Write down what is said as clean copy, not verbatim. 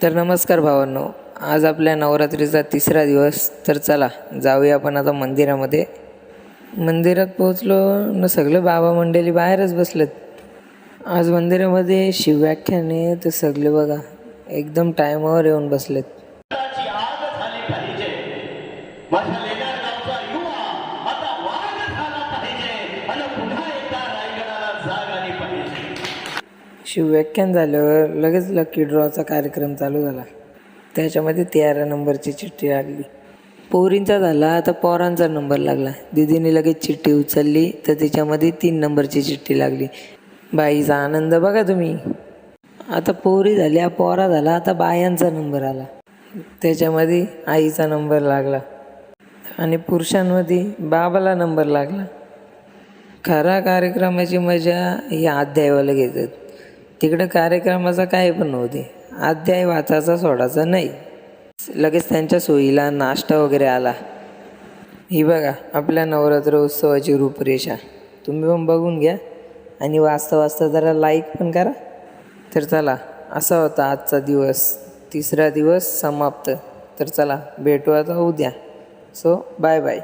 तर नमस्कार भावांनो, आज आपल्या नवरात्रीचा तिसरा दिवस. तर चला जाऊया आपण आता मंदिरामध्ये. मंदिरात पोहोचलो न सगळे बाबा मंडळी बाहेरच बसलेत. आज मंदिरामध्ये शिवव्याख्यान आहे, तर सगळे बघा एकदम टायमावर येऊन बसलेत. शिवव्याख्यान झाल्यावर लगेच लकी ड्रॉचा कार्यक्रम चालू झाला. त्याच्यामध्ये 13 नंबरची चिठ्ठी लागली. पोरींचा झाला, आता पोरांचा नंबर लागला. दीदीने लगेच चिठ्ठी उचलली तर तिच्यामध्ये 3 नंबरची चिठ्ठी लागली. बाईचा आनंद बघा तुम्ही. आता पोरी झाल्या, पोरा झाला, आता बायांचा नंबर आला. त्याच्यामध्ये आईचा नंबर लागला आणि पुरुषांमध्ये बाबाला नंबर लागला. खरा कार्यक्रमाची मजा या अध्यायावाला घेतात. तिकडे कार्यक्रमाचा काय पण नव्हते, अध्याय वाचायचा सोडायचा नाही. लगेच त्यांच्या सोयीला नाश्ता वगैरे आला. ही बघा आपल्या नवरात्र उत्सवाची रूपरेषा. तुम्ही पण बघून घ्या आणि वाचता वाचता जरा लाईक पण करा. तर चला, असा होता आजचा दिवस. तिसरा दिवस समाप्त. तर चला भेटू आता उद्या. So bye bye.